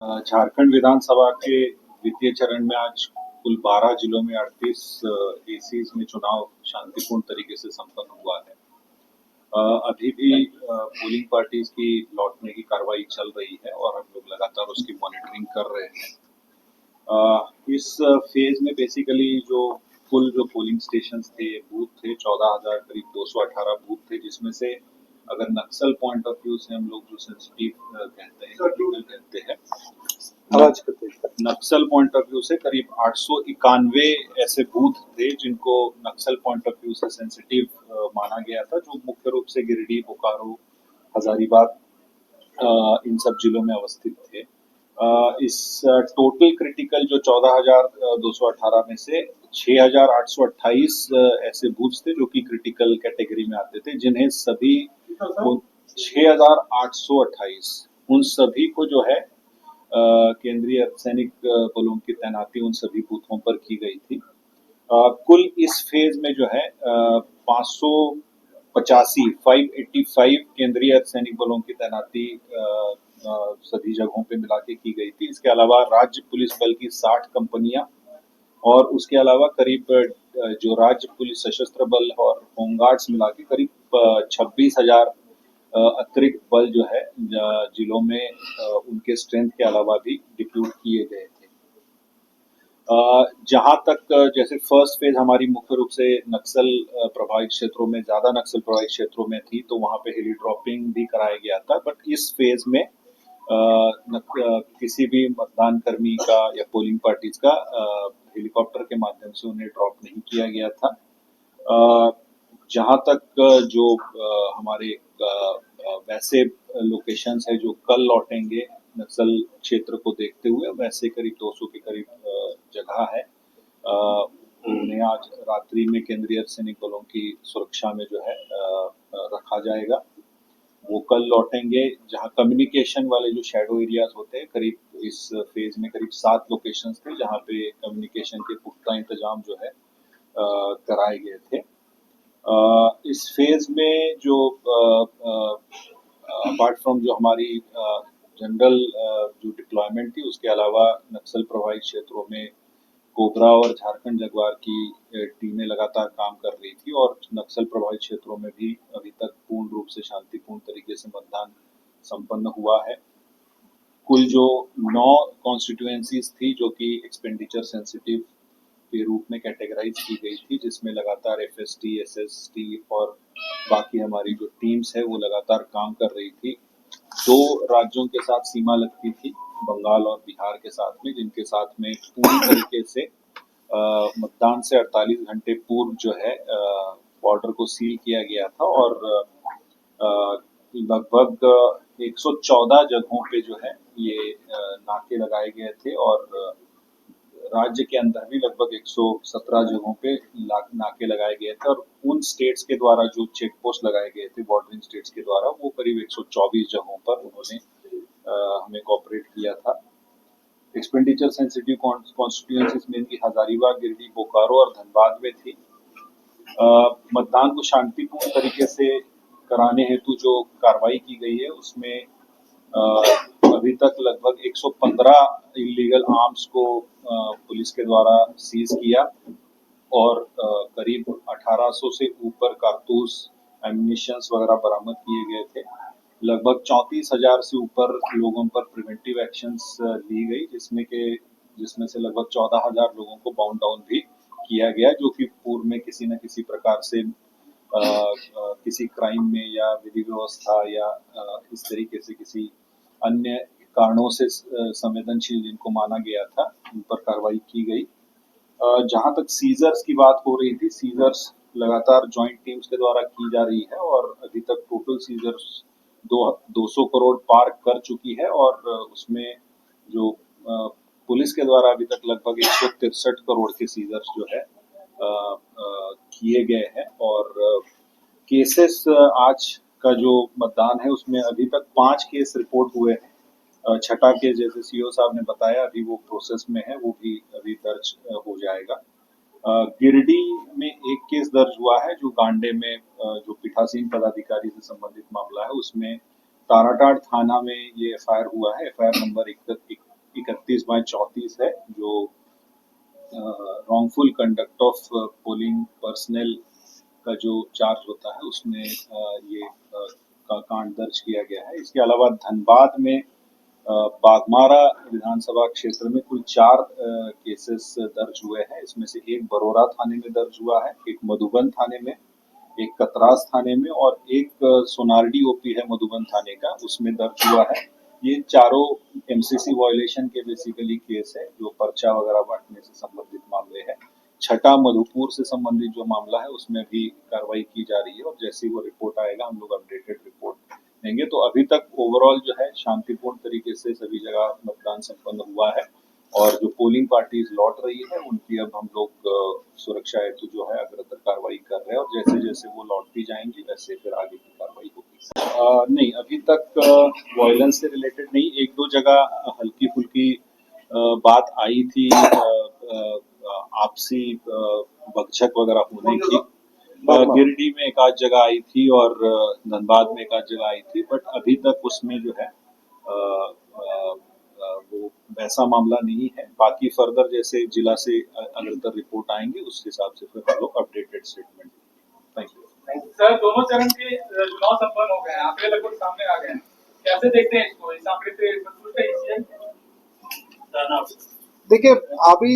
झारखंड विधानसभा के द्वितीय चरण में आज कुल 12 जिलों में 38 एसीज में चुनाव शांतिपूर्ण तरीके से संपन्न हुआ है। अभी भी पोलिंग पार्टीज की लौटने की कार्रवाई चल रही है और हम लोग लगातार उसकी मॉनिटरिंग कर रहे हैं। इस फेज में बेसिकली जो पोलिंग स्टेशन थे, बूथ थे, 14,000 करीब 218 बूथ थे, जिसमें से अगर नक्सल पॉइंट ऑफ व्यू से हम लोग जो सेंसिटिव कहते हैं नक्सल पॉइंट ऑफ व्यू से करीब 891 ऐसे बूथ थे जिनको नक्सल पॉइंट ऑफ व्यू से सेंसिटिव माना गया था, जो मुख्य रूप से गिरिडीह, बोकारो, हजारीबाग इन सब जिलों में अवस्थित थे। इस टोटल क्रिटिकल जो 14,218 में से 6,828 ऐसे बूथ थे जो कि क्रिटिकल कैटेगरी में आते थे, जिन्हें सभी 6,828 उन सभी को जो है केंद्रीय अर्धसैनिक बलों की तैनाती उन सभी बूथों पर की गई थी। कुल इस फेज में जो है 585 केंद्रीय अर्धसैनिक बलों की तैनाती सभी जगहों पे मिला के की गई थी। इसके अलावा राज्य पुलिस बल की 60 कंपनियां और उसके अलावा करीब जो राज्य पुलिस सशस्त्र बल और होमगार्ड्स मिला के करीब 26,000 अतिरिक्त बल जो है जिलों में उनके स्ट्रेंथ के अलावा भी डिप्लॉय किए गए थे। जहां तक जैसे फर्स्ट फेज हमारी मुख्य रूप से नक्सल प्रभावित क्षेत्रों में, ज्यादा नक्सल प्रभावित क्षेत्रों में थी, तो वहां पे हेली ड्रॉपिंग भी कराया गया था। बट इस फेज में किसी भी मतदान कर्मी का या पोलिंग पार्टीज का हेलीकॉप्टर के माध्यम से उन्हें ड्रॉप नहीं किया गया था। जहां तक जो हमारे वैसे लोकेशंस है जो कल लौटेंगे नक्सल क्षेत्र को देखते हुए, वैसे करीब 200 के करीब जगह है। उन्हें आज रात्रि में केंद्रीय अर्धसैनिक बलों की सुरक्षा में जो है रखा जाएगा। वो कल लौटेंगे। जहां कम्युनिकेशन वाले जो शैडो एरियाज होते हैं, करीब इस फेज में करीब 7 लोकेशंस थे जहां पे कम्युनिकेशन के पुख्ता इंतजाम जो है कराए गए थे। इस फेज में जो अपार्ट फ्रॉम जो हमारी जनरल जो डिप्लॉयमेंट थी, उसके अलावा नक्सल प्रभावित क्षेत्रों में कोबरा और झारखंड जगुआर की टीमें लगातार काम कर रही थी और नक्सल प्रभावित क्षेत्रों में भी अभी तक पूर्ण रूप से शांतिपूर्ण तरीके से मतदान संपन्न हुआ है। कुल जो 9 कॉन्स्टिट्यूएंसीज थी जो कि एक्सपेंडिचर सेंसिटिव के रूप में कैटेगराइज की गई थी, जिसमें लगातार एफएसटी, एसएसटी और बाकी हमारी जो टीम्स है वो लगातार काम कर रही थी। 2 राज्यों के साथ सीमा लगती थी, बंगाल और बिहार के साथ में, जिनके साथ में पूरी तरीके से मतदान से 48 घंटे पूर्व जो है बॉर्डर को सील किया गया था और लगभग 114 जगहों पे जो है ये नाके लगाए गए थे और राज्य के अंदर भी लगभग 117 जगहों पे नाके लगाए गए थे और उन स्टेट्स के द्वारा जो चेक पोस्ट लगाए गए थे बॉर्डरिंग स्टेट्स के द्वारा, वो करीब 124 जगहों पर उन्होंने हमें कोऑपरेट किया था। एक्सपेंडिचर सेंसिटिव कॉन्स्टिट्यूएंसीज में इनकी हजारीबाग, गिरिडीह, बोकारो और धनबाद में थी। मतदान को शांतिपूर्ण तरीके से कराने हेतु जो कार्रवाई की गई है उसमें अभी तक लगभग 115 इलीगल आर्म्स को पुलिस के द्वारा सीज किया और करीब 1800 से ऊपर कारतूस, एम्युनिशंस वगैरह बरामद किए गए थे। लगभग 34,000 से ऊपर लोगों पर प्रिवेंटिव एक्शंस ली गई, जिसमें से लगभग 14,000 लोगों को बाउंड डाउन भी किया गया, जो कि पूर्व में किसी न किसी प्रकार से किसी क्राइम में या विधि व्यवस्था या इस तरीके से किसी अन्य कारणों से संवेदनशील जिनको माना गया था, उन पर कार्रवाई की गई। जहां तक सीजर्स की बात हो रही थी, सीजर्स लगातार ज्वाइंट टीम्स के द्वारा की जा रही है और अभी तक टोटल सीजर्स 200 करोड़ पार कर चुकी है और उसमें जो पुलिस के द्वारा अभी तक लगभग 163 करोड़ के सीजर्स जो है किए गए हैं और केसेस आज का जो मतदान है उसमें अभी तक 5 केस रिपोर्ट हुए हैं। छठा केस जैसे सीओ साहब ने बताया अभी वो प्रोसेस में है, वो भी अभी दर्ज हो जाएगा। गिरिडीह में एक केस दर्ज हुआ है जो गांडे में जो पीठासीन पदाधिकारी से संबंधित मामला है, उसमें ताराटाड़ थाना में ये एफआईआर हुआ है, एफआईआर नंबर 34 है जो wrongful conduct of polling personnel का जो चार्ज होता है उसमें ये का कांड दर्ज किया गया है। इसके अलावा धनबाद में बाघमारा विधानसभा क्षेत्र में कुल 4 केसेस दर्ज हुए हैं। इसमें से एक बरोरा थाने में दर्ज हुआ है, एक मधुबन थाने में, एक कतरास थाने में और एक सोनारडी ओपी है मधुबन थाने का, उसमें दर्ज हुआ है। ये चारों एमसीसी वायलेशन के बेसिकली केस है जो पर्चा वगैरह बांटने से संबंधित मामले हैं। छठा मधुपुर से संबंधित जो मामला है उसमें भी कार्रवाई की जा रही है और जैसे ही वो रिपोर्ट आएगा हम लोग अपडेटेड रिपोर्ट देंगे। तो अभी तक ओवरऑल जो है शांतिपूर्ण तरीके से सभी जगह मतदान संपन्न हुआ है और जो पोलिंग पार्टीज लौट रही है उनकी अब हम लोग सुरक्षा हेतु जो है अग्रतर कार्रवाई कर रहे हैं और जैसे जैसे वो लौटती जाएंगी वैसे फिर आगे की कार्रवाई होगी। नहीं, अभी तक वायलेंस से रिलेटेड नहीं, एक दो जगह हल्की फुल्की बात आई थी, आपसी बकझक वगैरह होने की। गिरिडीह में एक आध जगह आई थी और धनबाद में एक आध जगह आई थी, बट अभी तक उसमें जो है वो वैसा मामला नहीं है। बाकी फर्दर जैसे जिला से अग्रतर रिपोर्ट आएंगे उस हिसाब से फिर हम लोग updated statement. Thank you sir. दोनों चरण के चुनाव संपन्न हो गए हैं, आंकड़े लगभग सामने आ गए हैं, कैसे देखते हैं इसको? इस आंकड़े से संतुष्ट है? देखिए अभी